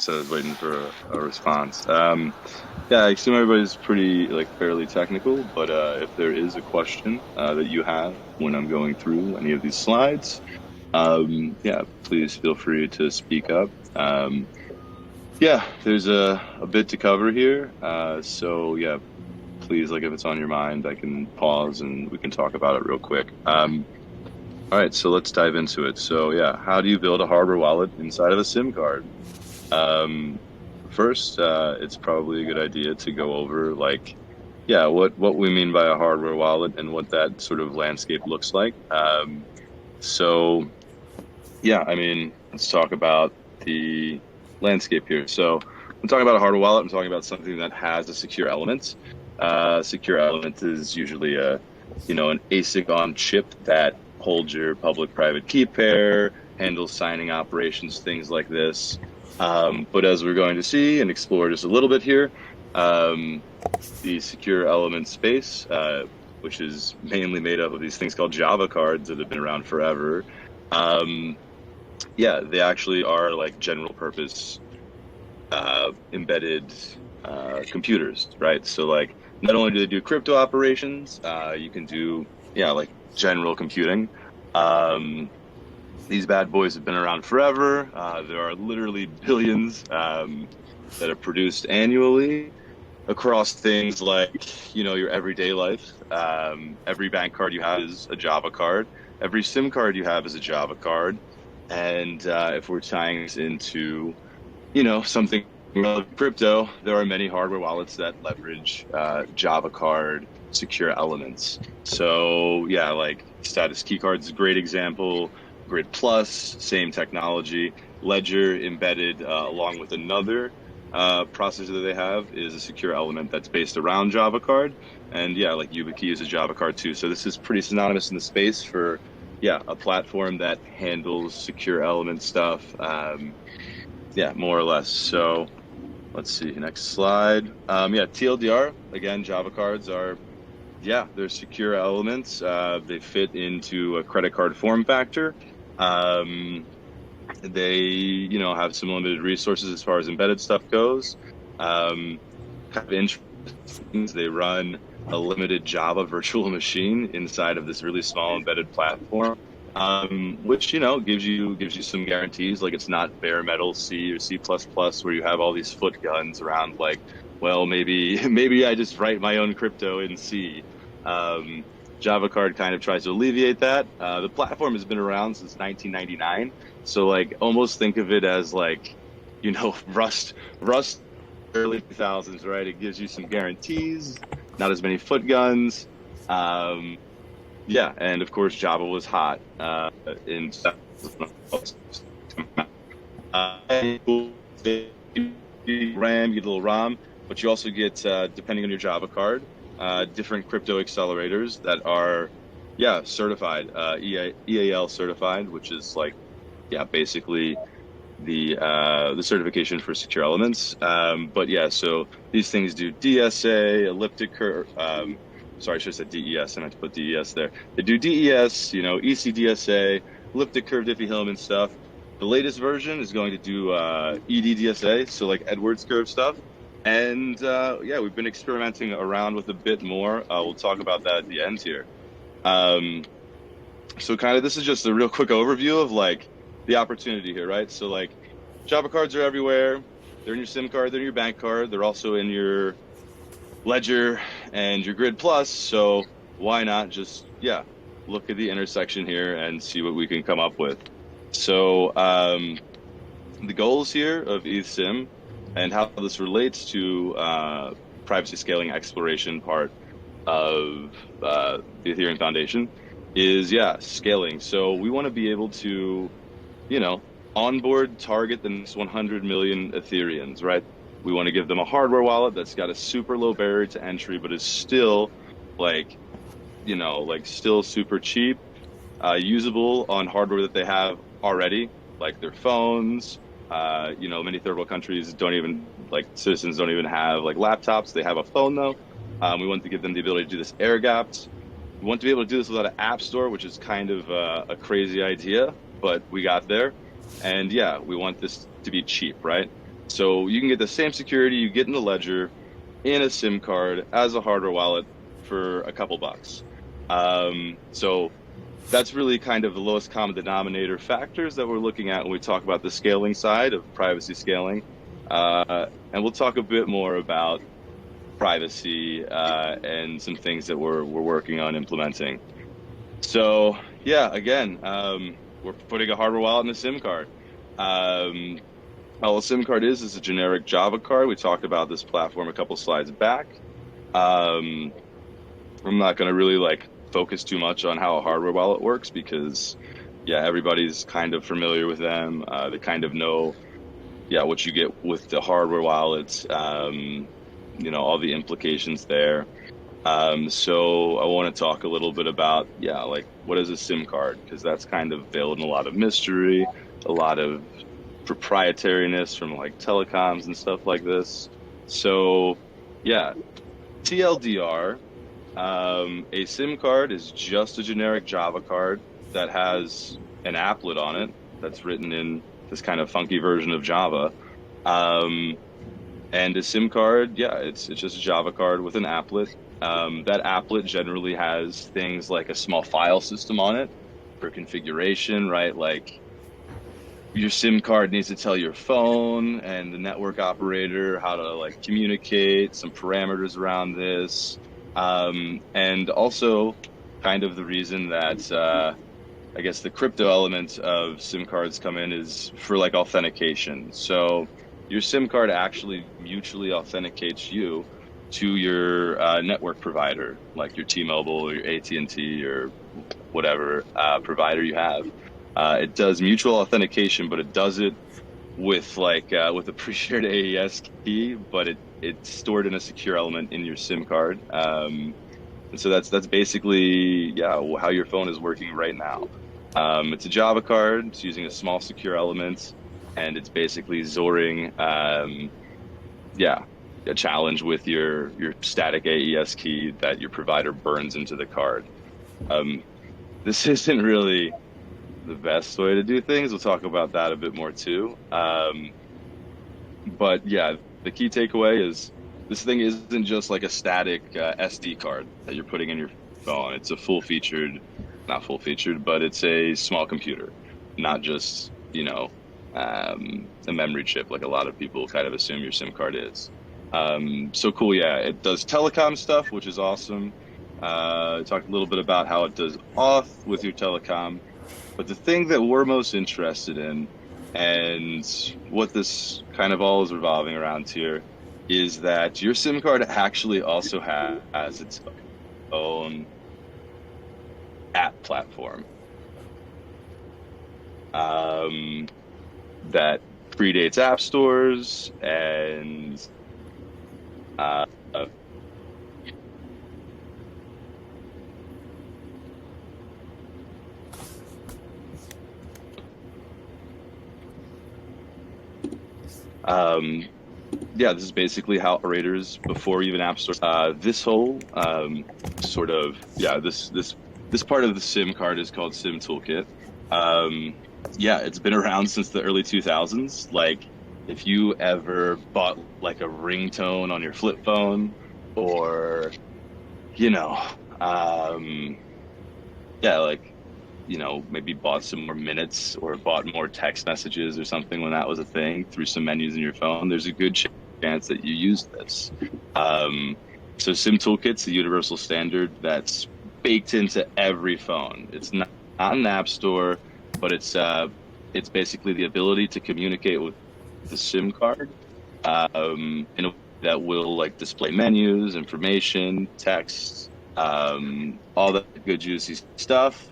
I was waiting for a response. Yeah, I assume everybody's pretty like fairly technical, but if there is a question that you have when I'm going through any of these slides, yeah, please feel free to speak up. Yeah, there's a bit to cover here, so yeah, please, like if it's on your mind, I can pause and we can talk about it real quick. All right, so let's dive into it. So yeah, how do you build a hardware wallet inside of a SIM card? Um, First, it's probably a good idea to go over like, yeah, what we mean by a hardware wallet and what that sort of landscape looks like. So yeah, I mean, let's talk about the landscape here. So I'm talking about a hardware wallet. I'm talking about something that has a secure element. Secure element is usually an ASIC on chip that holds your public-private key pair, handles signing operations, things like this. But as we're going to see and explore just a little bit here, um, the secure element space, which is mainly made up of these things called Java cards that have been around forever. Um, yeah, they actually are like general purpose embedded computers, right? So like not only do they do crypto operations, you can do like general computing. Um, these bad boys have been around forever. There are literally billions that are produced annually across things like your everyday life. Every bank card you have is a Java card. Every SIM card you have is a Java card. And if we're tying this into something relevant to crypto, there are many hardware wallets that leverage Java card secure elements. So yeah, like Status Key Card is a great example. Grid Plus, same technology. Ledger embedded along with another processor that they have is a secure element that's based around Java card. And yeah, like YubiKey is a Java card too. So this is pretty synonymous in the space for a platform that handles secure element stuff. Yeah, more or less. So let's see, next slide. Yeah, TLDR, again, Java cards are, they're secure elements. They fit into a credit card form factor. They, have some limited resources as far as embedded stuff goes. Kind of interesting, they run a limited Java virtual machine inside of this really small embedded platform, which gives you some guarantees. Like it's not bare metal C or C++ where you have all these foot guns around. Like, well, maybe maybe I just write my own crypto in C. Um, Java Card kind of tries to alleviate that. The platform has been around since 1999, so like almost think of it as like, Rust early 2000s, right? It gives you some guarantees, not as many foot guns. Um, yeah, and of course Java was hot in RAM, you get a little ROM, but you also get, depending on your Java card, different crypto accelerators that are, certified, EAL certified, which is like, basically the certification for secure elements. But yeah, so these things do DSA, elliptic curve. Sorry, I should have said DES. I meant to put DES there. They do DES, ECDSA, elliptic curve Diffie-Hellman stuff. The latest version is going to do EDDSA, so like Edwards curve stuff. And we've been experimenting around with a bit more. We'll talk about that at the end here. So kind of this is just a real quick overview of like the opportunity here, right? So like Java cards are everywhere. They're in your SIM card, they're in your bank card, they're also in your Ledger and your Grid Plus. So why not just, look at the intersection here and see what we can come up with. So the goals here of EthSIM and how this relates to privacy scaling exploration part of the Ethereum Foundation is, scaling. So we want to be able to, onboard target the next 100 million Ethereans, right? We want to give them a hardware wallet that's got a super low barrier to entry, but is still still super cheap, usable on hardware that they have already, like their phones. Many third world countries citizens don't even have like laptops. They have a phone though. We want to give them the ability to do this air gapped. We want to be able to do this without an app store, which is kind of a crazy idea, but we got there. And we want this to be cheap, right? So you can get the same security you get in the ledger in a SIM card as a hardware wallet for a couple bucks. So that's really kind of the lowest common denominator factors that we're looking at when we talk about the scaling side of privacy scaling. And we'll talk a bit more about privacy and some things that we're working on implementing. So yeah, again, we're putting a hardware wallet in a SIM card. All a SIM card is a generic Java card. We talked about this platform a couple slides back. Um, I'm not going to really focus too much on how a hardware wallet works because, yeah, everybody's kind of familiar with them. They kind of know, yeah, what you get with the hardware wallets. All the implications there. So I want to talk a little bit about, yeah, what is a SIM card? Because that's kind of veiled in a lot of mystery, a lot of proprietariness from telecoms and stuff like this. So yeah, TLDR, a SIM card is just a generic Java card that has an applet on it that's written in this kind of funky version of Java. And a SIM card, yeah, it's just a Java card with an applet. That applet generally has things like a small file system on it for configuration, right? Like your SIM card needs to tell your phone and the network operator how to communicate, some parameters around this. And also kind of the reason that I guess the crypto element of SIM cards come in is for authentication. So your SIM card actually mutually authenticates you to your network provider, like your T-Mobile or your AT&T or whatever provider you have. It does mutual authentication, but it does it with with a pre-shared AES key, but it's stored in a secure element in your SIM card. And so that's basically, yeah, how your phone is working right now. It's a Java card. It's using a small secure element, and it's basically Zoring, yeah, a challenge with your static AES key that your provider burns into the card. This isn't really the best way to do things. We'll talk about that a bit more too. But yeah, the key takeaway is this thing isn't just like a static SD card that you're putting in your phone. It's a not full featured, but it's a small computer, not just, a memory chip like a lot of people kind of assume your SIM card is. So cool, yeah, it does telecom stuff, which is awesome. Talked a little bit about how it does auth with your telecom. But the thing that we're most interested in, and what this kind of all is revolving around here, is that your SIM card actually also has its own app platform that predates app stores and yeah, this is basically how operators before even app stores. This whole sort of, yeah, this part of the SIM card is called SIM Toolkit. Yeah, it's been around since the early 2000s. If you ever bought a ringtone on your flip phone, or yeah, maybe bought some more minutes or bought more text messages or something when that was a thing through some menus in your phone, there's a good chance that you used this. So SIM Toolkit's a universal standard that's baked into every phone. It's not an app store, but it's basically the ability to communicate with the SIM card in a way that will display menus, information, text, all that good juicy stuff.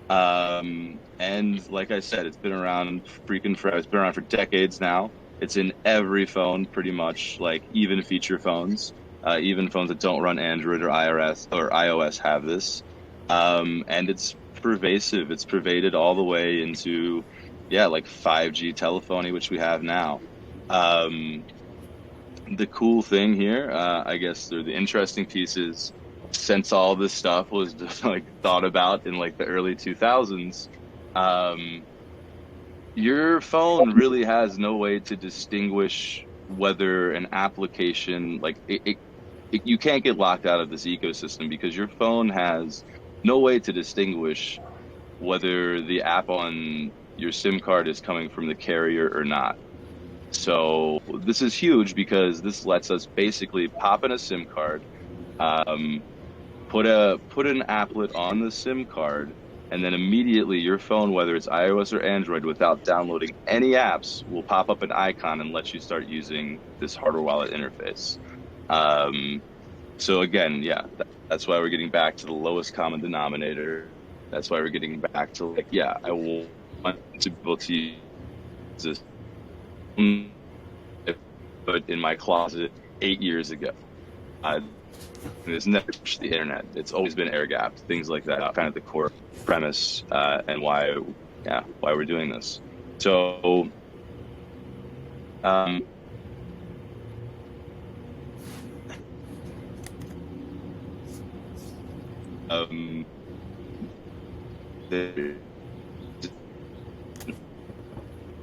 And like I said, it's been around freaking forever. It's been around for decades now. It's in every phone pretty much, even feature phones, even phones that don't run Android or iOS have this. And it's pervasive. It's pervaded all the way into, yeah, 5G telephony, which we have now. The cool thing here, I guess, or the interesting piece is, since all this stuff was just thought about in the early 2000s, your phone really has no way to distinguish whether an application like you can't get locked out of this ecosystem because your phone has no way to distinguish whether the app on your SIM card is coming from the carrier or not. So this is huge because this lets us basically pop in a SIM card, put an applet on the SIM card, and then immediately your phone, whether it's iOS or Android, without downloading any apps, will pop up an icon and let you start using this hardware wallet interface. So again, yeah, that's why we're getting back to the lowest common denominator. That's why we're getting back to like, yeah, I want to be able to use this, but in my closet 8 years ago. It's never touched the internet. It's always been air gapped, things like that. Kind of the core premise and why we're doing this. So,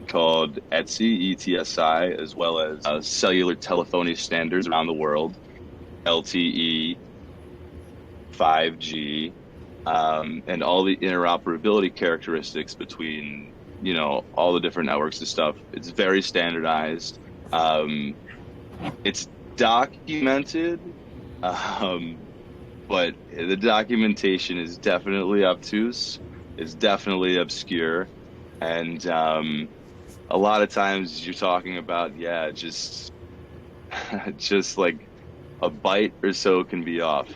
called ETSI, ETSI, as well as cellular telephony standards around the world, LTE, 5G, and all the interoperability characteristics between, all the different networks and stuff. It's very standardized. It's documented, but the documentation is definitely obtuse. It's definitely obscure. And a lot of times you're talking about, just like a byte or so can be off.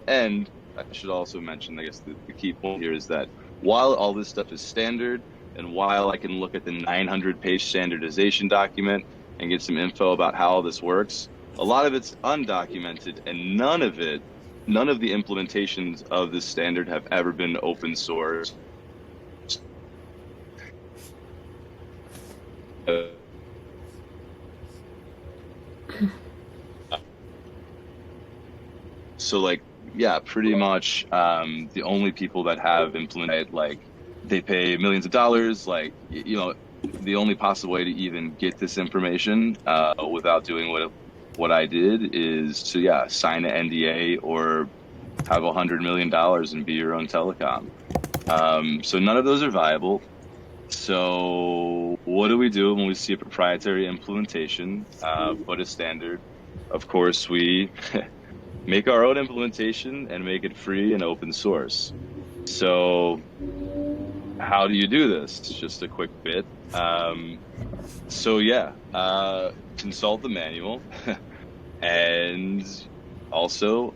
And I should also mention, I guess the key point here is that while all this stuff is standard, and while I can look at the 900-page standardization document and get some info about how all this works, a lot of it's undocumented, and none of the implementations of this standard have ever been open source. So pretty much the only people that have implemented, they pay millions of dollars, the only possible way to even get this information without doing what I did is to sign an NDA or have $100 million and be your own telecom. So none of those are viable. So what do we do when we see a proprietary implementation, but a standard? Of course, we make our own implementation and make it free and open source. So how do you do this? Just a quick bit. Consult the manual and also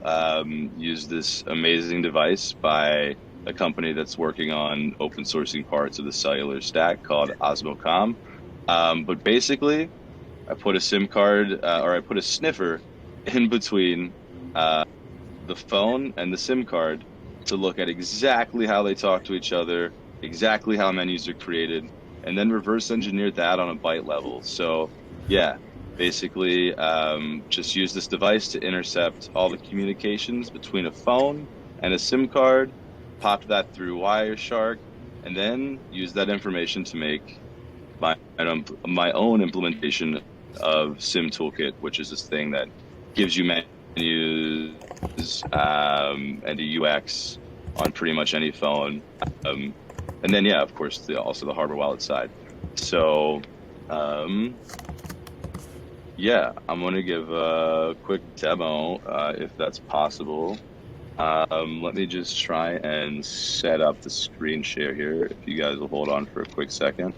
use this amazing device by a company that's working on open sourcing parts of the cellular stack called Osmocom. But basically, I put a SIM card or I put a sniffer in between the phone and the SIM card to look at exactly how they talk to each other, exactly how menus are created, and then reverse engineer that on a byte level. So basically just use this device to intercept all the communications between a phone and a SIM card, pop that through Wireshark, and then use that information to make my own implementation of SIM Toolkit, which is this thing that gives you menus and a UX on pretty much any phone. And then, of course, also the hardware wallet side. So, I'm going to give a quick demo if that's possible. Let me just try and set up the screen share here. If you guys will hold on for a quick second.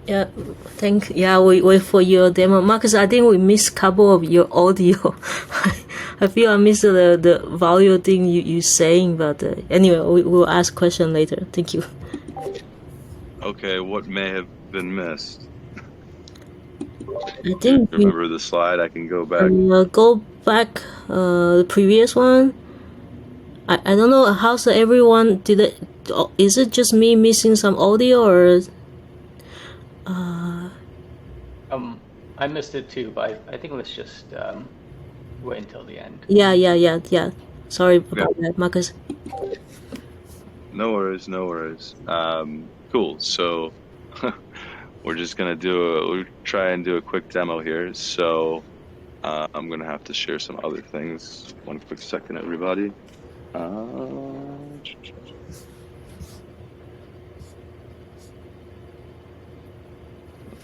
We wait for your demo. Marcus, I think we missed a couple of your audio. I feel I missed the volume thing you saying, but anyway, we'll ask question later. Thank you. Okay, what may have been missed? I think remember the slide. I can go back. Go back. The previous one. I don't know how's everyone did it. Is it just me missing some audio or? I missed it too, but I think let's just wait until the end. Yeah. Sorry about that, Marcus. No worries. Go Cool. So we're just gonna we'll try and do a quick demo here. So I'm gonna have to share some other things. One quick second, everybody. Let's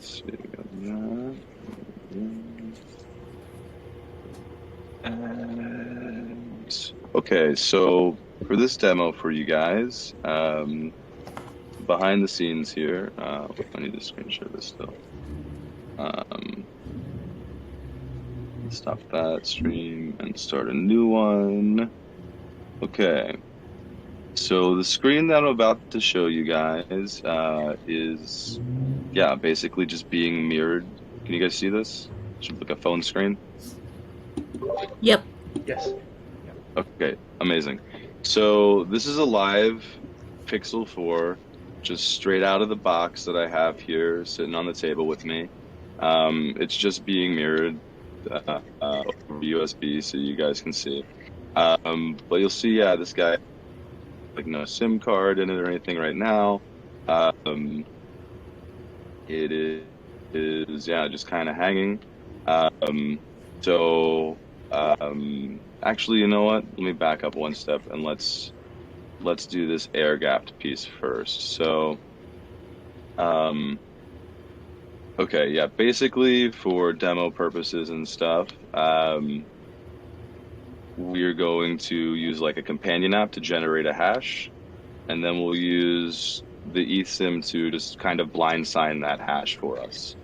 see. We got that. And okay, so for this demo for you guys, behind the scenes here, I need to screen share this still. Stop that stream and start a new one. Okay. So the screen that I'm about to show you guys is, yeah, basically just being mirrored. Can you guys see this? Should look like a phone screen. Yep. Yes. Okay, amazing. So this is a live Pixel 4, just straight out of the box that I have here sitting on the table with me. It's just being mirrored over USB so you guys can see. But you'll see, yeah, this guy, like no SIM card in it or anything right now. It is, yeah, just kind of hanging. Actually, you know what? Let me back up one step and let's do this air gapped piece first. So, okay, yeah, basically for demo purposes and stuff, we're going to use like a companion app to generate a hash, and then we'll use the EthSIM to just kind of blind sign that hash for us.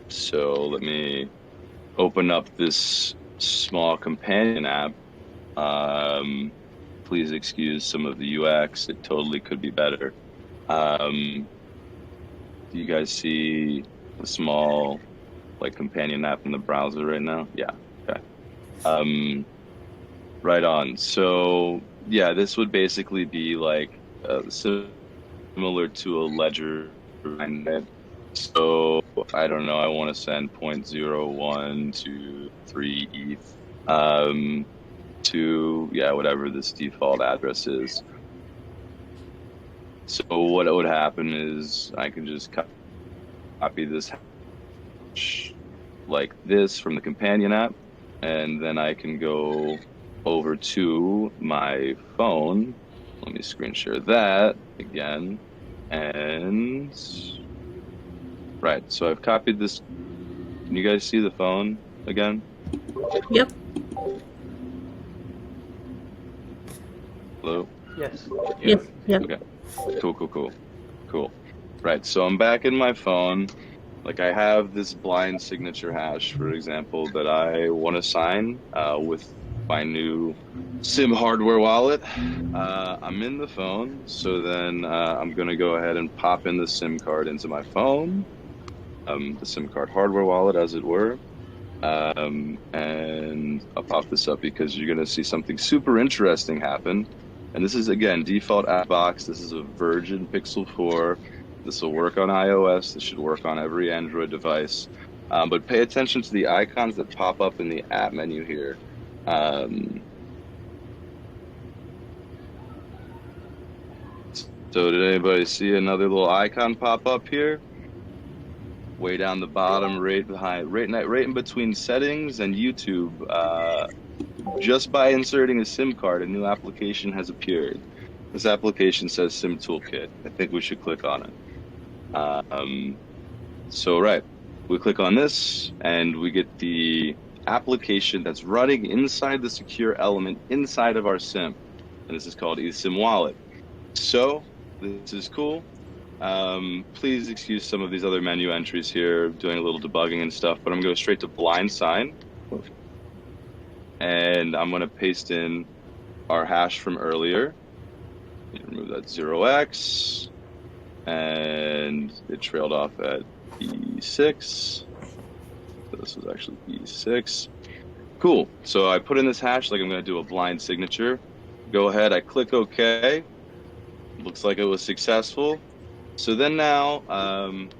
So let me open up this small companion app. Please excuse some of the UX. It totally could be better. Do you guys see the small like companion app in the browser right now? Yeah. Okay. Right on. So yeah, this would basically be like similar to a ledger. So I don't know. I want to send 0.0123 ETH to, yeah, whatever this default address is. So what would happen is I can just copy this hash like this from the companion app, and then I can go over to my phone. Let me screen share that again. And right, so I've copied this. Can you guys see the phone again? Yep. Hello? Yes. Yep. Yep. Okay. Cool. Right, so I'm back in my phone. Like I have this blind signature hash, for example, that I want to sign with my new SIM hardware wallet. I'm in the phone, so then I'm going to go ahead and pop in the SIM card into my phone, the SIM card hardware wallet, as it were. And I'll pop this up because you're going to see something super interesting happen. And this is, again, default app box. This is a Virgin Pixel 4. This will work on iOS. This should work on every Android device. But pay attention to the icons that pop up in the app menu here. So did anybody see another little icon pop up here? Way down the bottom, right in between settings and YouTube. Just by inserting a SIM card, a new application has appeared. This application says SIM Toolkit. I think we should click on it. So right, we click on this and we get the application that's running inside the secure element inside of our SIM. And this is called EthSIM Wallet. So this is cool. Please excuse some of these other menu entries here, doing a little debugging and stuff, but I'm going to go straight to blind sign. And I'm going to paste in our hash from earlier. Remove that 0x. And it trailed off at E6. So this was actually E6. Cool. So I put in this hash like I'm going to do a blind signature. Go ahead, I click OK. Looks like it was successful. So then now,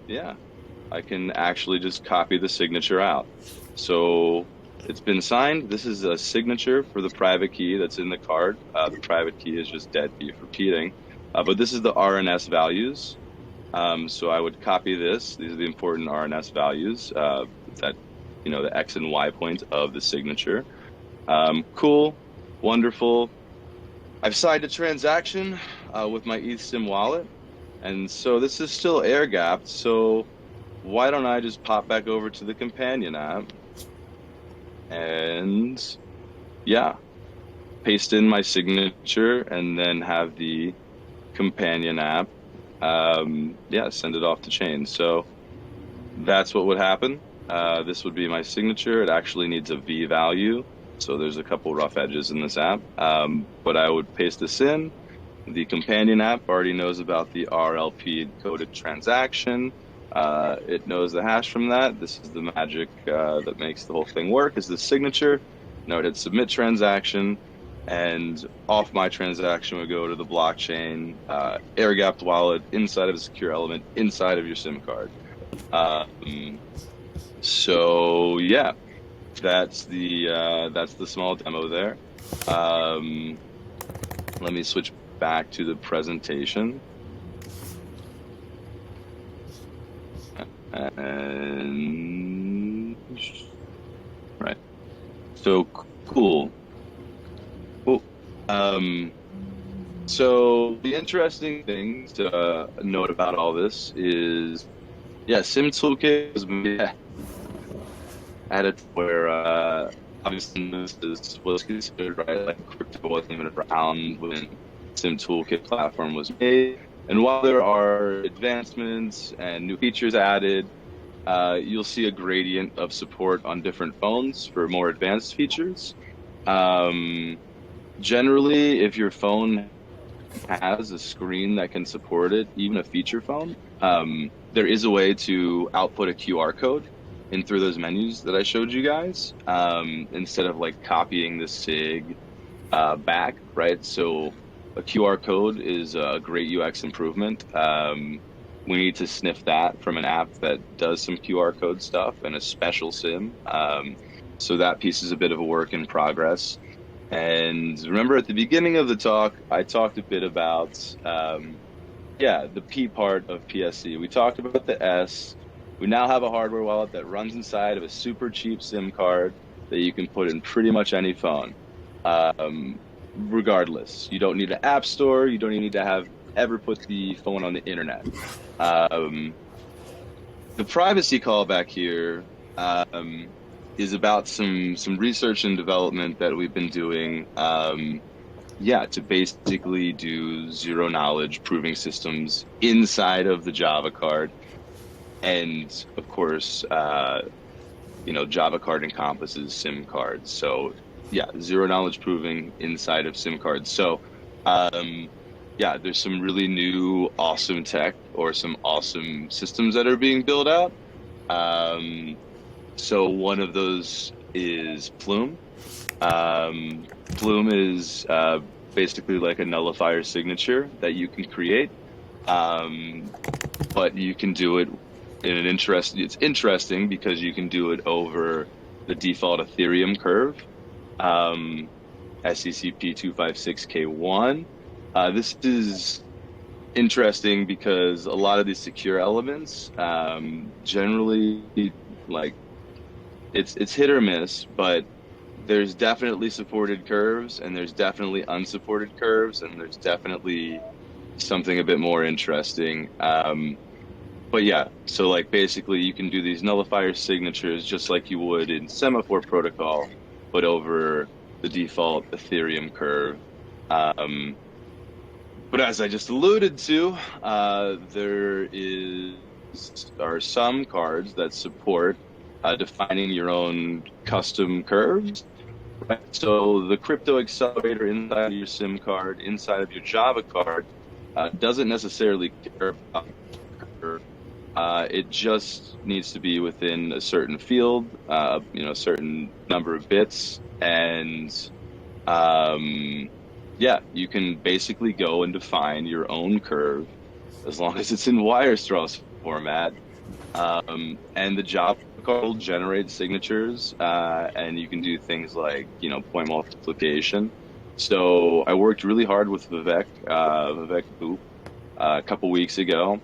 yeah, I can actually just copy the signature out. So it's been signed. This is a signature for the private key that's in the card. The private key is just dead beef repeating. But this is the RNS values. So I would copy this. These are the important RNS values that, the X and Y point of the signature. Cool, wonderful. I've signed a transaction with my EthSIM wallet. And so this is still air gapped. So why don't I just pop back over to the companion app and yeah, paste in my signature and then have the companion app, send it off the chain. So that's what would happen. This would be my signature. It actually needs a V value. So there's a couple rough edges in this app. But I would paste this in. The companion app already knows about the RLP encoded transaction. It knows the hash from that. This is the magic that makes the whole thing work, is the signature. Now it hit submit transaction, and off my transaction would go to the blockchain, air-gapped wallet, inside of a secure element, inside of your SIM card. So yeah, that's the small demo there. Let me switch back to the presentation. And right. So cool. Cool. So the interesting thing to note about all this is, Sim Toolkit was made at a where obviously this was considered, right, like crypto wasn't even around when Sim Toolkit platform was made. And while there are advancements and new features added, you'll see a gradient of support on different phones for more advanced features. Generally, if your phone has a screen that can support it, even a feature phone, there is a way to output a QR code in through those menus that I showed you guys, instead of like copying the SIG back, right? So a QR code is a great UX improvement. We need to sniff that from an app that does some QR code stuff and a special SIM. So that piece is a bit of a work in progress. And remember at the beginning of the talk, I talked a bit about, the P part of PSC. We talked about the S. We now have a hardware wallet that runs inside of a super cheap SIM card that you can put in pretty much any phone. Regardless, you don't need an app store. You don't even need to have ever put the phone on the internet. The privacy callback here is about some research and development that we've been doing. To basically do zero knowledge proving systems inside of the Java card, and of course, Java card encompasses SIM cards. So zero knowledge proving inside of SIM cards. So there's some really new awesome tech or some awesome systems that are being built out. So one of those is Plume. Plume is basically like a nullifier signature that you can create, but you can do it in an it's interesting because you can do it over the default Ethereum curve, SECP 256K1. This is interesting because a lot of these secure elements, generally, like, it's hit or miss, but there's definitely supported curves and there's definitely unsupported curves, and there's definitely something a bit more interesting. So like basically you can do these nullifier signatures just like you would in Semaphore protocol, but over the default Ethereum curve. But as I just alluded to, there are some cards that support defining your own custom curves. Right? So the crypto accelerator inside of your SIM card, inside of your Java card, doesn't necessarily care about the curve. It just needs to be within a certain field, a certain number of bits, and you can basically go and define your own curve as long as it's in Weierstrass format. And the Java card will generate signatures, and you can do things like, point multiplication. So I worked really hard with Vivek Boop, a couple weeks ago,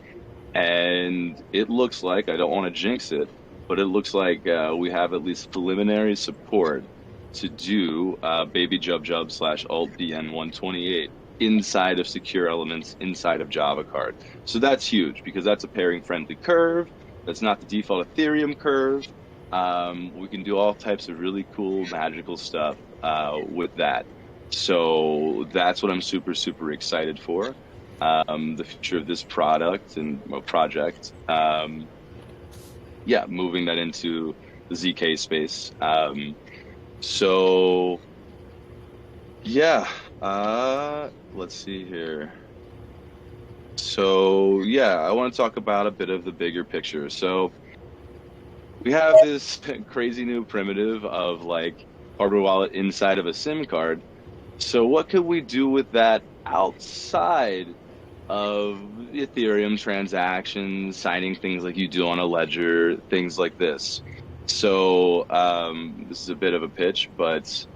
and it looks like, I don't want to jinx it, but it looks like we have at least preliminary support to do Baby Jub Jub slash Alt DN 128 inside of secure elements inside of Java Card. So that's huge because that's a pairing friendly curve. That's not the default Ethereum curve. We can do all types of really cool magical stuff with that. So that's what I'm super, super excited for. The future of this product and project. Yeah, moving that into the ZK space. So yeah, let's see here. So yeah, I want to talk about a bit of the bigger picture. So we have this crazy new primitive of like hardware wallet inside of a SIM card. So what could we do with that outside of Ethereum transactions, signing things like you do on a ledger, things like this? So this is a bit of a pitch, but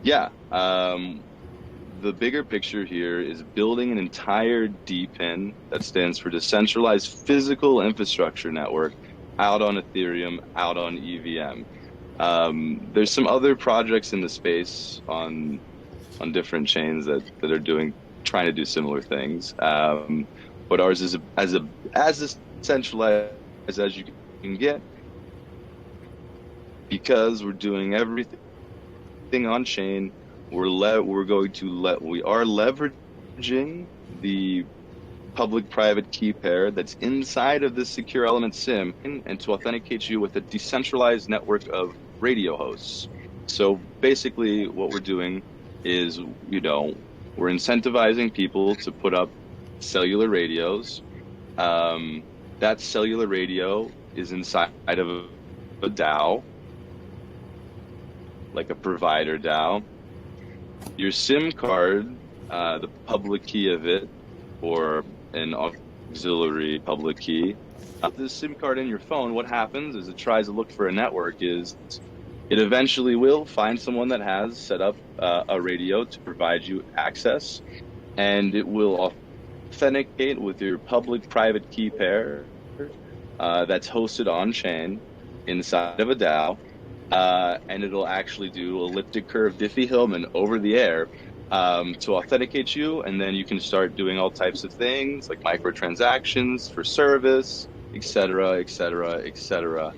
yeah, the bigger picture here is building an entire DPIN, that stands for Decentralized Physical Infrastructure Network, out on Ethereum, out on EVM. There's some other projects in the space on different chains that are trying to do similar things. But ours is as decentralized as you can get, because we're doing everything on chain. We are leveraging the public-private key pair that's inside of this secure element SIM, and to authenticate you with a decentralized network of radio hosts. So basically what we're doing is, we're incentivizing people to put up cellular radios. That cellular radio is inside of a DAO, like a provider DAO. Your SIM card, the public key of it, or an auxiliary public key, the SIM card in your phone, what happens is it tries to look for a network, is it eventually will find someone that has set up a radio to provide you access, and it will authenticate with your public-private key pair that's hosted on-chain inside of a DAO, and it'll actually do elliptic curve Diffie-Hellman over the air to authenticate you, and then you can start doing all types of things like microtransactions for service, etc., etc., etc.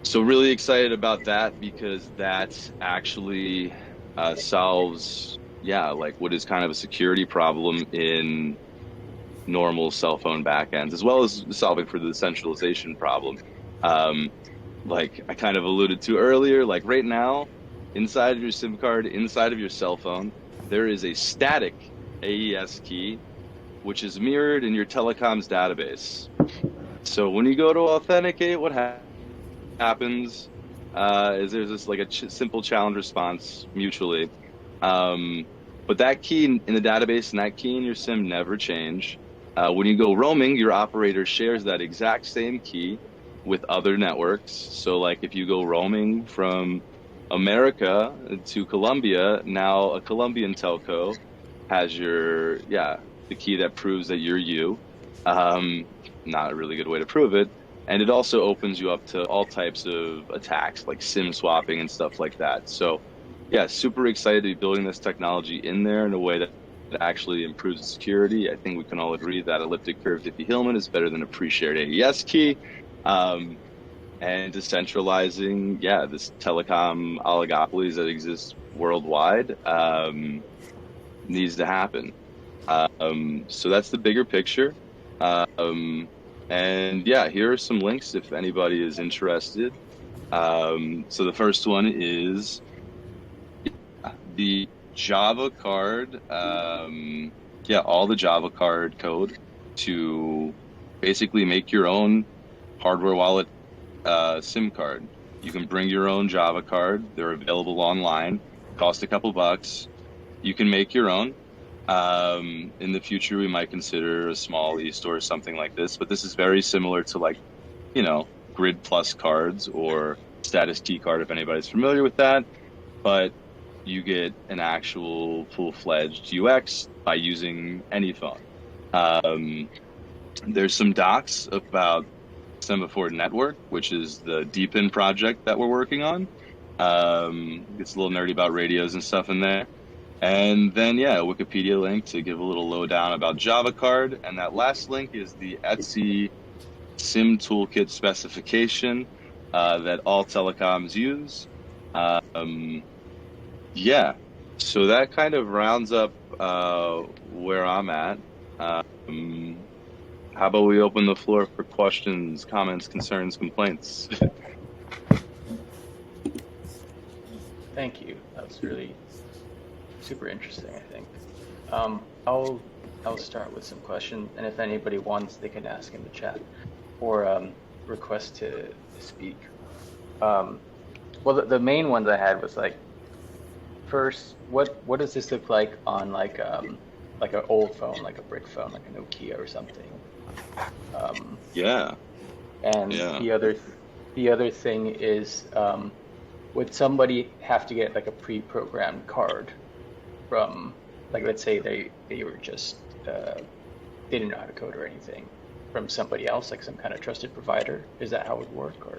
So really excited about that, because that actually solves, like what is kind of a security problem in normal cell phone backends, as well as solving for the decentralization problem. Like I kind of alluded to earlier, like right now, inside of your SIM card, inside of your cell phone, there is a static AES key, which is mirrored in your telecoms database. So when you go to authenticate, what happens is there's this like a simple challenge response mutually. But that key in the database and that key in your SIM never change. When you go roaming, your operator shares that exact same key with other networks. So like if you go roaming from America to Colombia, now a Colombian telco has your, the key that proves that you're you. Not a really good way to prove it. And it also opens you up to all types of attacks like SIM swapping and stuff like that. So super excited to be building this technology in there in a way that actually improves security. I think we can all agree that elliptic curve Diffie-Hellman is better than a pre-shared AES key. And decentralizing, this telecom oligopolies that exist worldwide needs to happen. So that's the bigger picture. And here are some links if anybody is interested. So the first one is the Java card, all the Java card code to basically make your own hardware wallet SIM card. You can bring your own Java card. They're available online, cost a couple bucks. You can make your own. In the future, we might consider a small e-store or something like this, but this is very similar to like, Grid Plus cards or Status Key card, if anybody's familiar with that. But you get an actual full-fledged UX by using any phone. There's some docs about Semaphore Network, which is the Deepin project that we're working on. Gets a little nerdy about radios and stuff in there. And then, yeah, a Wikipedia link to give a little lowdown about Java Card. And that last link is the EthSIM Toolkit specification that all telecoms use. Yeah, so that kind of rounds up where I'm at. How about we open the floor for questions, comments, concerns, complaints? Thank you. That was really super interesting, I think. I'll start with some questions, and if anybody wants, they can ask in the chat or request to speak. Well, the main ones I had was like, first, what does this look like on like an old phone, like a brick phone, like a Nokia or something? Yeah. And Yeah. the other thing is, would somebody have to get like a pre-programmed card from, like, let's say they were just they didn't know how to code or anything, from somebody else, like some kind of trusted provider? Is that how it would work, or?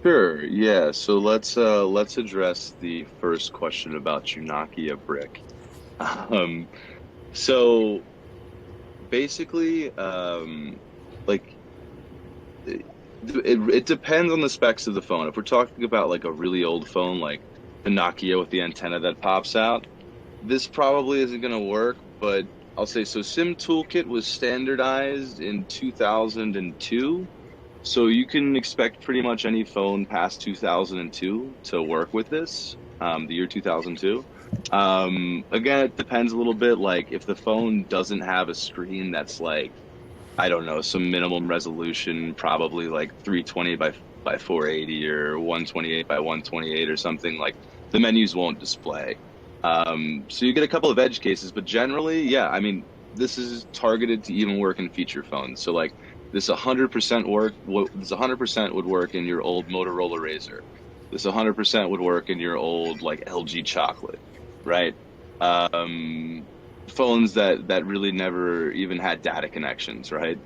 Sure. Yeah. So let's address the first question about your Nokia brick. So basically, like it depends on the specs of the phone. If we're talking about like a really old phone, like the Nokia with the antenna that pops out, this probably isn't going to work. But I'll say so. SIM Toolkit was standardized in 2002. So you can expect pretty much any phone past 2002 to work with this, the year 2002. Again, it depends a little bit. Like if the phone doesn't have a screen that's like, I don't know, some minimum resolution, probably like 320 by 480 or 128 by 128 or something, like the menus won't display. So you get a couple of edge cases, but generally, yeah, I mean, this is targeted to even work in feature phones. So like this 100% work. This 100% would work in your old Motorola Razr. This 100% would work in your old like LG Chocolate, right? Phones that really never even had data connections, right?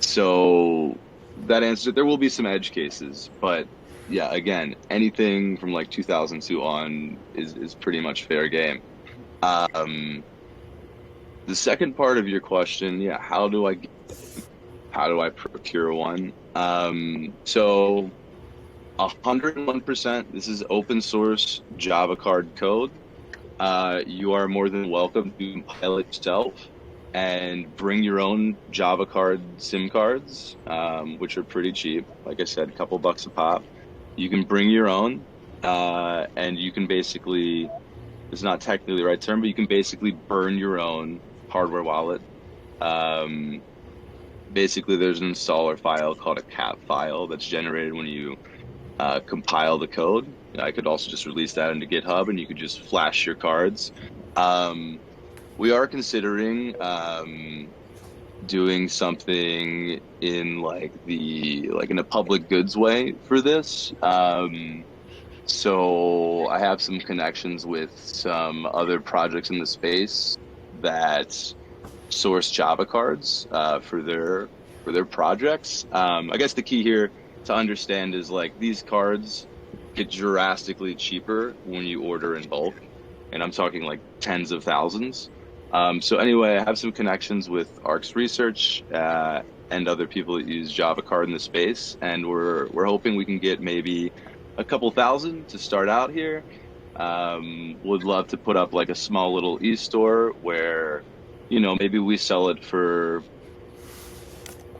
So that answers it. There will be some edge cases, but yeah, again, anything from like 2002 on is pretty much fair game. The second part of your question, yeah, how do I procure one? So 101%, this is open source Java card code. You are more than welcome to compile it yourself and bring your own Java card SIM cards, which are pretty cheap. Like I said, a couple bucks a pop. You can bring your own, and you can basically, it's not technically the right term, but you can basically burn your own hardware wallet. Basically, there's an installer file called a cat file that's generated when you compile the code. I could also just release that into GitHub, and you could just flash your cards. We are considering doing something in in a public goods way for this. So I have some connections with some other projects in the space that source Java cards for their projects. I guess the key here to understand is like these cards get drastically cheaper when you order in bulk, and I'm talking like tens of thousands. So anyway, I have some connections with ARC's research and other people that use Java card in the space, and we're hoping we can get maybe a couple thousand to start out here. Would love to put up like a small little e-store where, maybe we sell it for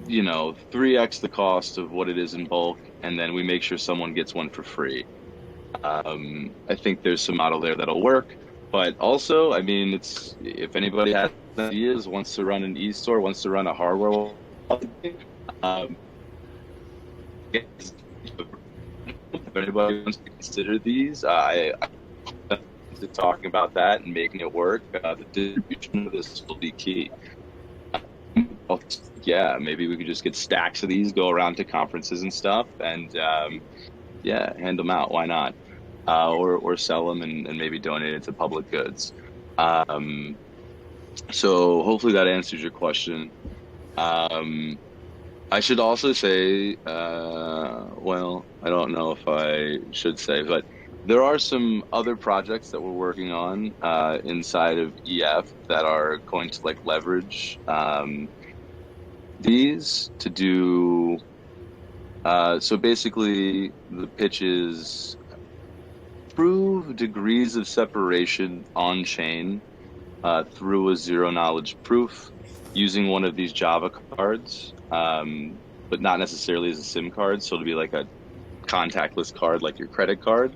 3x the cost of what it is in bulk, and then we make sure someone gets one for free. I think there's some model there that'll work, but also, I mean, if anybody has ideas, wants to run an e-store, wants to run a hardware wallet, if anybody wants to consider these, I'm talking about that and making it work. The distribution of this will be key. Yeah, maybe we could just get stacks of these, go around to conferences and stuff, and hand them out. Why not? or sell them and maybe donate it to public goods. So hopefully that answers your question. Um, I should also say, well, I don't know if I should say, but there are some other projects that we're working on inside of EF that are going to like leverage these to do. So basically, the pitch is prove degrees of separation on chain through a zero knowledge proof using one of these Java cards, but not necessarily as a SIM card. So it'll be like a contactless card, like your credit card.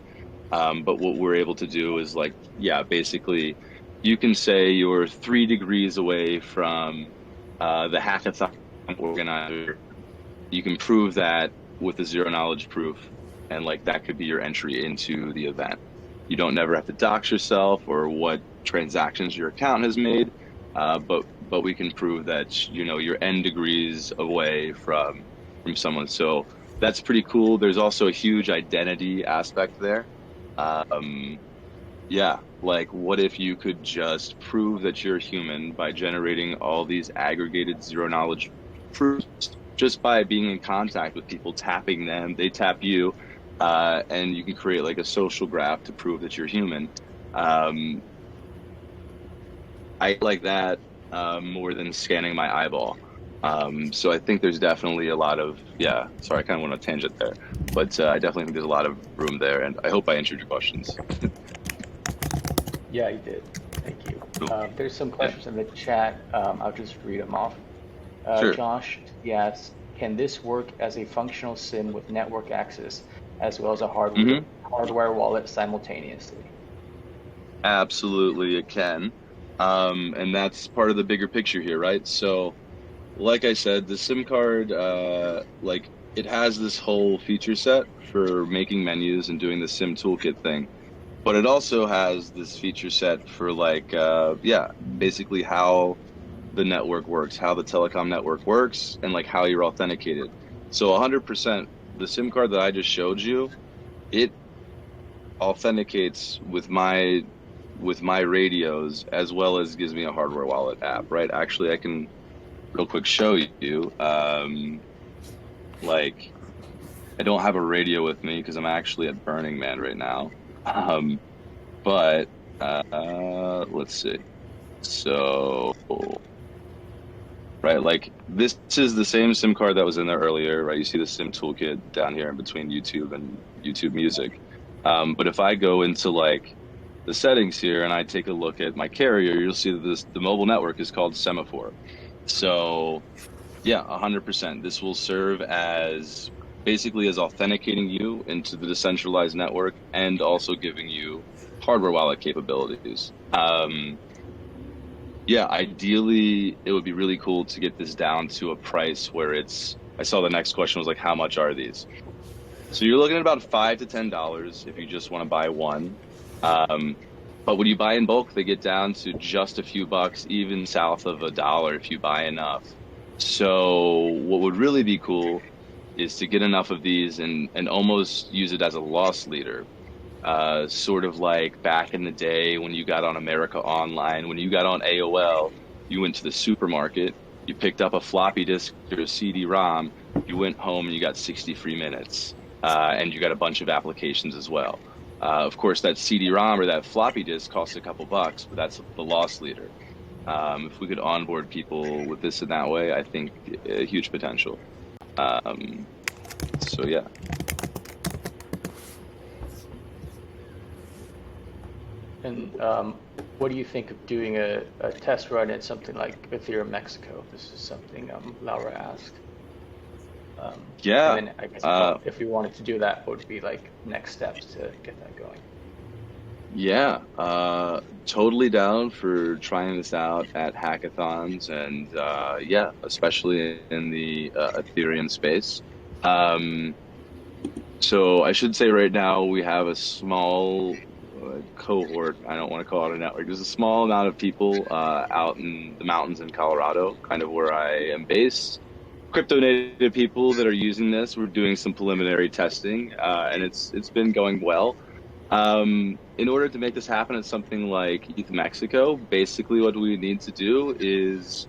But what we're able to do is like, yeah, basically, you can say you're 3 degrees away from the hackathon organizer. You can prove that with a zero knowledge proof, and like that could be your entry into the event. You don't never have to dox yourself or what transactions your account has made, but we can prove that you're n degrees away from someone. So that's pretty cool. There's also a huge identity aspect there. Yeah, like what if you could just prove that you're human by generating all these aggregated zero knowledge proofs just by being in contact with people, tapping them, they tap you, and you can create like a social graph to prove that you're human. I like that more than scanning my eyeball. So I think there's definitely a lot of, yeah, sorry, I kind of went on a tangent there, but I definitely think there's a lot of room there, and I hope I answered your questions. Yeah, you did. Thank you. Cool. There's some questions in the chat. I'll just read them off. Sure. Josh asks, can this work as a functional SIM with network access as well as a hardware wallet simultaneously? Absolutely, it can. And that's part of the bigger picture here, right? So, like I said, the SIM card, like it has this whole feature set for making menus and doing the SIM toolkit thing. But it also has this feature set for like, yeah, basically how the network works, how the telecom network works, and like how you're authenticated. So 100%, the SIM card that I just showed you, it authenticates with my radios as well as gives me a hardware wallet app, right? Actually, I can real quick show you. Like, I don't have a radio with me because I'm actually at Burning Man right now. But let's see. So, right, like this is the same SIM card that was in there earlier, right? You see the SIM toolkit down here in between YouTube and YouTube Music. But if I go into like the settings here and I take a look at my carrier, you'll see that the mobile network is called Semaphore. So yeah, 100%. This will serve as basically as authenticating you into the decentralized network and also giving you hardware wallet capabilities. Yeah, ideally, it would be really cool to get this down to a price where I saw the next question was like, how much are these? So you're looking at about $5 to $10 if you just want to buy one. But when you buy in bulk, they get down to just a few bucks, even south of $1 if you buy enough. So what would really be cool is to get enough of these and almost use it as a loss leader. Sort of like back in the day when you got on America Online, when you got on AOL, you went to the supermarket, you picked up a floppy disk or a CD-ROM, you went home and you got 60 free minutes, and you got a bunch of applications as well. Of course, that CD-ROM or that floppy disk costs a couple bucks, but that's the loss leader. If we could onboard people with this in that way, I think a huge potential. So yeah. And what do you think of doing a test run at something like Ethereum Mexico? This is something Laura asked. Yeah. And then I guess if we wanted to do that, what would be like next steps to get that going? Yeah, totally down for trying this out at hackathons and yeah, especially in the Ethereum space. So I should say right now we have a small cohort. I don't want to call it a network. There's a small amount of people out in the mountains in Colorado, kind of where I am based. Crypto native people that are using this. We're doing some preliminary testing, and it's been going well. In order to make this happen at something like ETH Mexico, basically what we need to do is,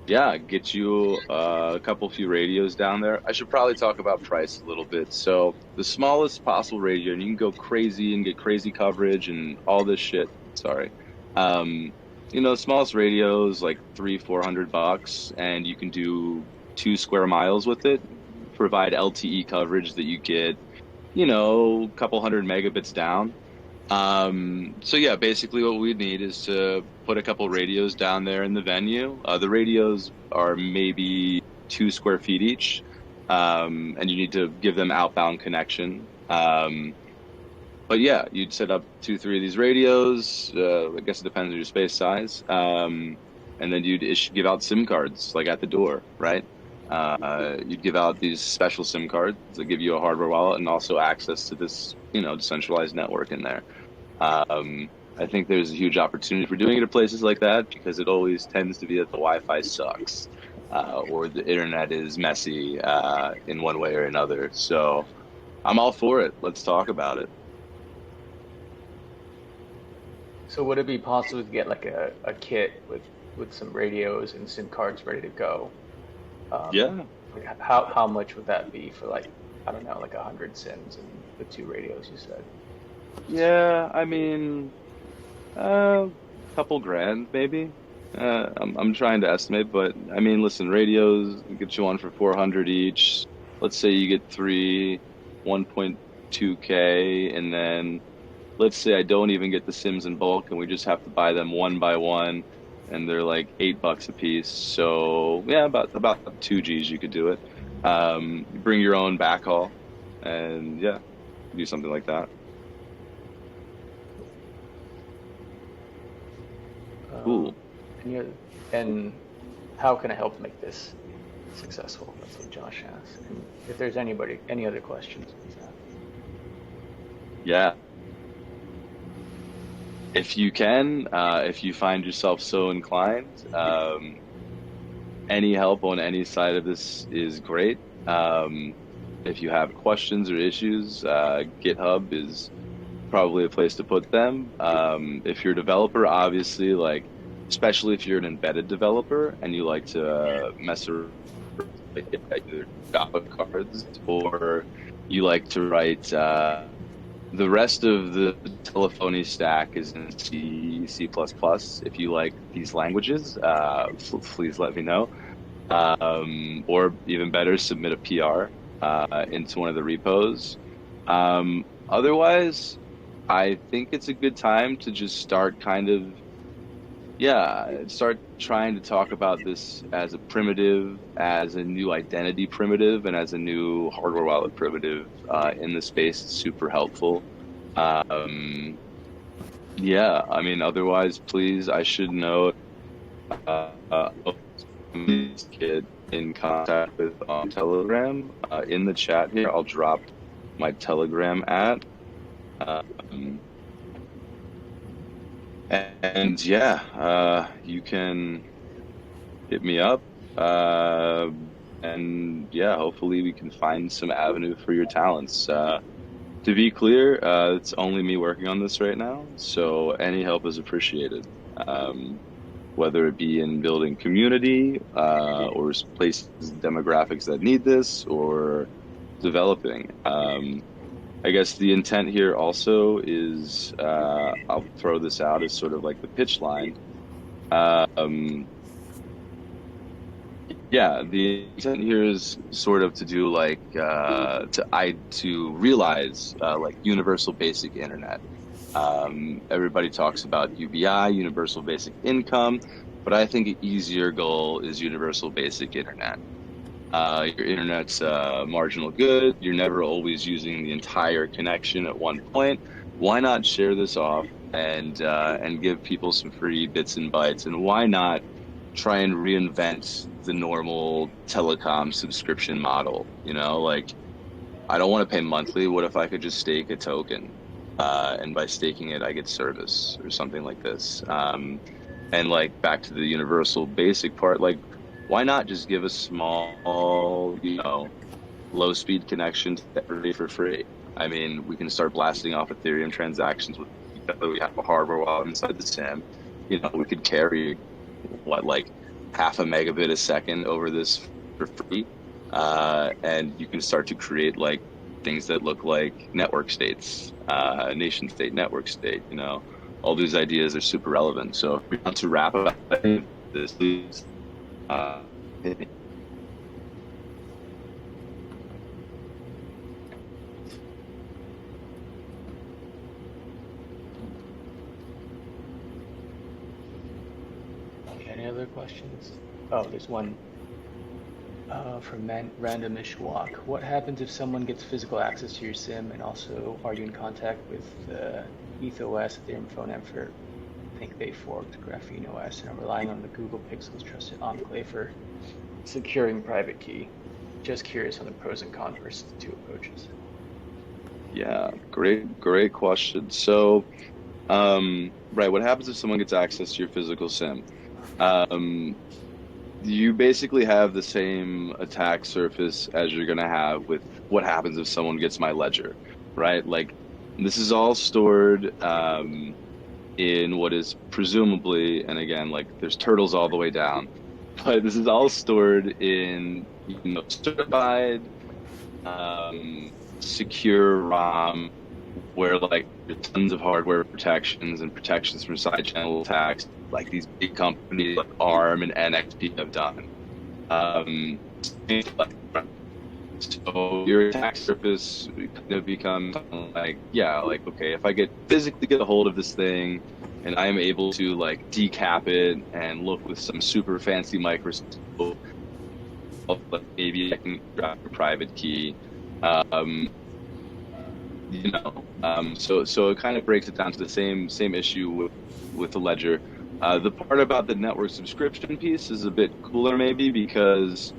yeah, get you a few radios down there. I should probably talk about price a little bit. So the smallest possible radio, and you can go crazy and get crazy coverage and all this shit. Sorry. Um, the smallest radios like 300-400 bucks, and you can do 2 square miles with it. Provide LTE coverage that you get, a couple hundred megabits down. So yeah, basically what we need is to put a couple radios down there in the venue. The radios are maybe 2 square feet each, and you need to give them outbound connection. But yeah, you'd set up 2, 3 of these radios. I guess it depends on your space size. And then you'd give out SIM cards like at the door, right? You'd give out these special SIM cards that give you a hardware wallet and also access to this, decentralized network in there. I think there's a huge opportunity for doing it at places like that because it always tends to be that the Wi-Fi sucks, or the internet is messy, in one way or another. So I'm all for it. Let's talk about it. So would it be possible to get like a kit with some radios and SIM cards ready to go? Yeah. Like how much would that be for, like, I don't know, like 100 SIMs and the 2 radios you said? Yeah, I mean, couple grand maybe. I'm trying to estimate, but I mean, listen, radios get you one for 400 each. Let's say you get 3, 1.2K, and then let's say I don't even get the Sims in bulk, and we just have to buy them one by one, and they're like $8 a piece. So yeah, about 2 Gs you could do it. You bring your own backhaul, and yeah, do something like that. Cool. And how can I help make this successful? That's what Josh asked. And if there's any other questions, please ask. Yeah. If you can, if you find yourself so inclined, any help on any side of this is great. If you have questions or issues, GitHub is probably a place to put them. If you're a developer, obviously, like, especially if you're an embedded developer and you like to mess around with either Java cards or you like to write, the rest of the telephony stack is in C, C++. If you like these languages, please let me know. Or even better, submit a PR into one of the repos. Otherwise, I think it's a good time to just start start trying to talk about this as a primitive, as a new identity primitive, and as a new hardware wallet primitive in the space. It's super helpful. Yeah, I mean, otherwise, please, I should know this kid in contact with on Telegram. In the chat here, I'll drop my Telegram at. And yeah, you can hit me up, and yeah, hopefully we can find some avenue for your talents. To be clear, it's only me working on this right now, so any help is appreciated. Whether it be in building community, or places, demographics that need this, or developing. I guess the intent here also is, I'll throw this out as sort of like the pitch line. Yeah, the intent here is sort of to do like, to realize like universal basic internet. Everybody talks about UBI, universal basic income, but I think an easier goal is universal basic internet. Your internet's a marginal good. You're never always using the entire connection at one point. Why not share this off and give people some free bits and bytes? And why not try and reinvent the normal telecom subscription model? Like, I don't want to pay monthly. What if I could just stake a token? And by staking it, I get service or something like this. And like back to the universal basic part, like, why not just give a small, low speed connection to everybody for free? I mean, we can start blasting off Ethereum transactions with each other. We have a hardware wallet inside the SIM. You know, we could carry what, like half a megabit a second over this for free. And you can start to create like things that look like network states, nation state, network state, you know, all these ideas are super relevant. So if we want to wrap up this, please, hit me. Any other questions? Oh, there's one from Randomish Walk. What happens if someone gets physical access to your SIM, and also are you in contact with EthOS, Ethereum phone effort? I think they forked Graphene OS and are relying on the Google Pixel's trusted enclave for securing private key. Just curious on the pros and cons versus the two approaches. Yeah, great question. So, right, what happens if someone gets access to your physical SIM? You basically have the same attack surface as you're going to have with what happens if someone gets my ledger, right? Like, this is all stored in what is presumably, and again, like, there's turtles all the way down, but this is all stored in, you know, certified, secure ROM, where like there's tons of hardware protections and protections from side channel attacks, like these big companies like ARM and NXP have done. So your attack surface kind of becomes like, yeah, like, okay, if I physically get a hold of this thing and I am able to like decap it and look with some super fancy microscope, like maybe I can grab a private key. You know, so it kind of breaks it down to the same issue with the ledger. The part about the network subscription piece is a bit cooler, maybe, because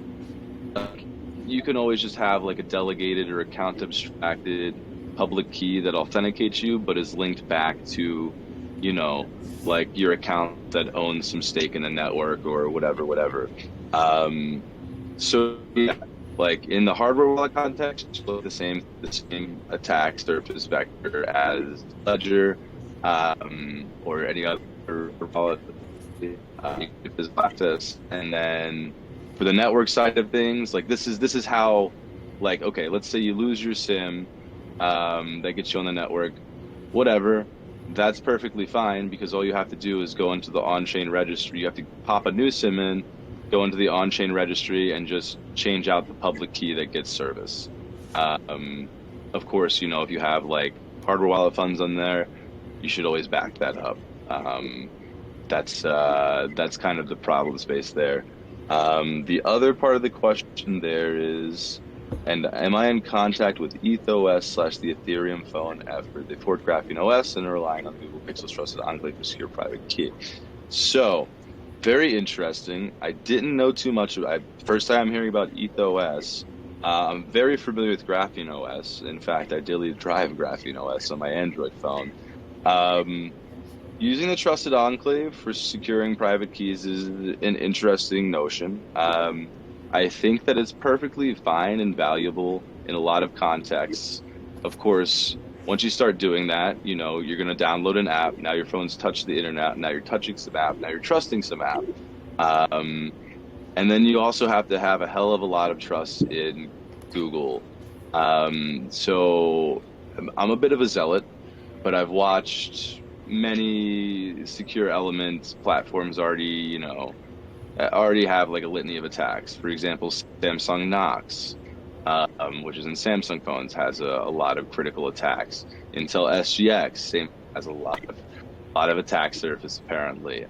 you can always just have like a delegated or account abstracted public key that authenticates you, but is linked back to, you know, like your account that owns some stake in the network or whatever. So yeah, like in the hardware wallet context, it's the same attack surface vector as Ledger, or any other wallet is access. And then for the network side of things, like this is how, like, okay, let's say you lose your SIM, that gets you on the network, whatever. That's perfectly fine, because all you have to do is go into the on-chain registry. You have to pop a new SIM in, go into the on-chain registry, and just change out the public key that gets service. Of course, you know, if you have like hardware wallet funds on there, you should always back that up. That's kind of the problem space there. The other part of the question there is, and am I in contact with EthOS / the Ethereum phone effort? They forked Graphene OS and are relying on Google Pixel's trusted enclave for secure private key. So, very interesting. I didn't know too much. First time I'm hearing about EthOS. I'm very familiar with Graphene OS. In fact, I daily drive Graphene OS on my Android phone. Using the trusted enclave for securing private keys is an interesting notion. I think that it's perfectly fine and valuable in a lot of contexts. Of course, once you start doing that, you know, you're going to download an app. Now your phone's touched the internet. Now you're touching some app. Now you're trusting some app. And then you also have to have a hell of a lot of trust in Google. So I'm a bit of a zealot, but I've watched many secure element platforms already have like a litany of attacks. For example, Samsung Knox, which is in Samsung phones, has a lot of critical attacks. Intel SGX same has a lot of attack surface apparently.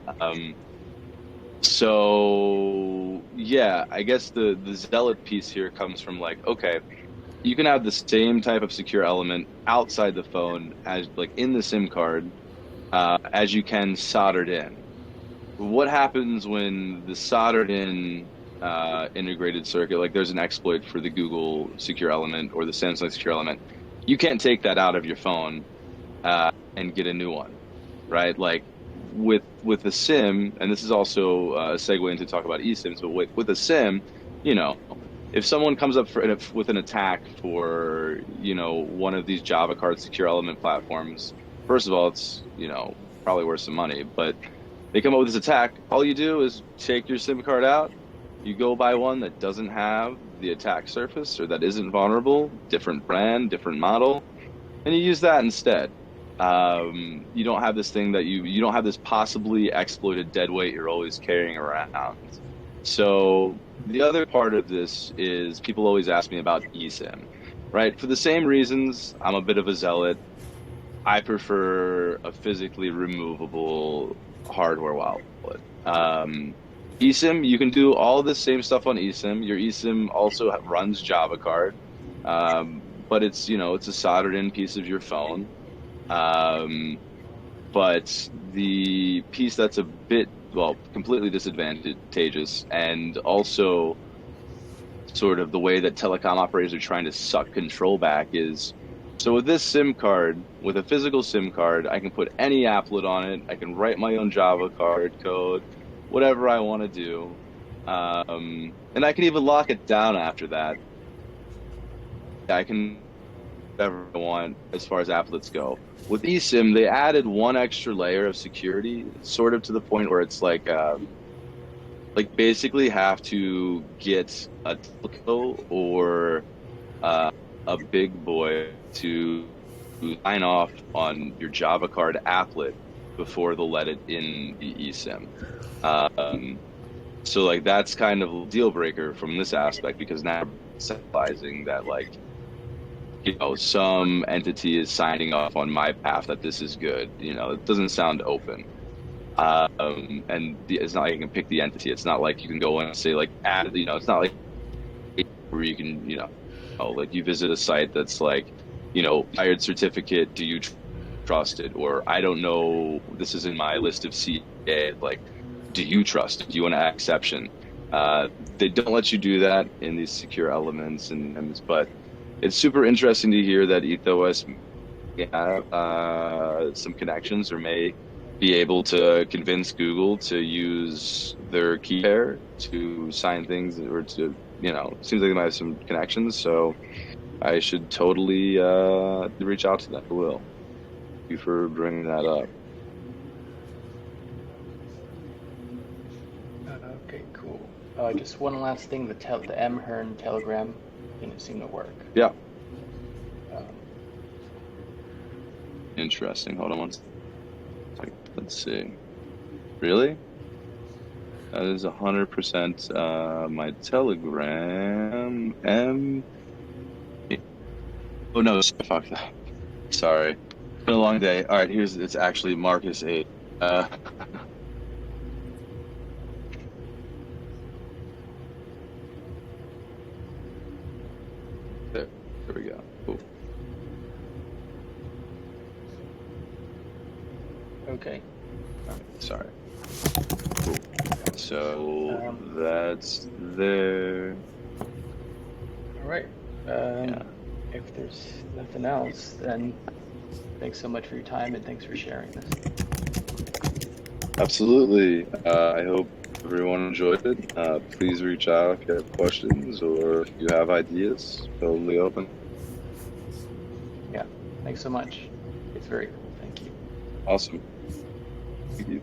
So yeah, I guess the zealot piece here comes from like, okay, you can have the same type of secure element outside the phone as like in the SIM card, as you can soldered in. What happens when the soldered in integrated circuit, like there's an exploit for the Google secure element or the Samsung secure element, you can't take that out of your phone and get a new one, right? Like with a SIM, and this is also a segue into talk about eSIMs, but with a SIM, you know, if someone comes up with an attack for, one of these Java card secure element platforms, first of all, it's, probably worth some money, but they come up with this attack, all you do is take your SIM card out, you go buy one that doesn't have the attack surface or that isn't vulnerable, different brand, different model, and you use that instead. You don't have this thing that you don't have this possibly exploited deadweight you're always carrying around. So the other part of this is people always ask me about eSIM, right? For the same reasons, I'm a bit of a zealot. I prefer a physically removable hardware wallet. eSIM, you can do all the same stuff on eSIM. Your eSIM also runs Java card, but it's it's a soldered in piece of your phone. But the piece that's a bit, well, completely disadvantageous, and also sort of the way that telecom operators are trying to suck control back is, so with this SIM card, with a physical SIM card, I can put any applet on it. I can write my own Java card code, whatever I want to do. And I can even lock it down after that. I can whatever I want as far as applets go. With eSIM, they added one extra layer of security, sort of to the point where it's like basically have to get a telco or a big boy to sign off on your Java card applet before they'll let it in the eSIM. So like that's kind of a deal breaker from this aspect, because now centralizing that some entity is signing off on my path that this is good. It doesn't sound open. And it's not like you can pick the entity. It's not like you can go in and say add, it's not like where you can, like you visit a site that's like, hired certificate, do you trust it? Or I don't know, this is in my list of CA, do you trust it? Do you want to add exception? They don't let you do that in these secure elements, but it's super interesting to hear that EthOS have some connections, or may be able to convince Google to use their key pair to sign things, or to, it seems like they might have some connections. So I should totally reach out to them. I will. Thank you for bringing that up. Okay, cool. Just one last thing, the mHern Telegram didn't seem to work. Yeah. Interesting. Hold on one second. Let's see. Really? That is 100% my Telegram. Oh no, fuck that. Sorry. It's been a long day. All right, it's actually Marcus 8. There we go. Cool. Okay. Sorry. Cool. So that's there. All right. Yeah. If there's nothing else, then thanks so much for your time, and thanks for sharing this. Absolutely. I hope everyone enjoyed it. Please reach out if you have questions or if you have ideas. Totally open. Yeah. Thanks so much. It's very cool. Thank you. Awesome. Thank you.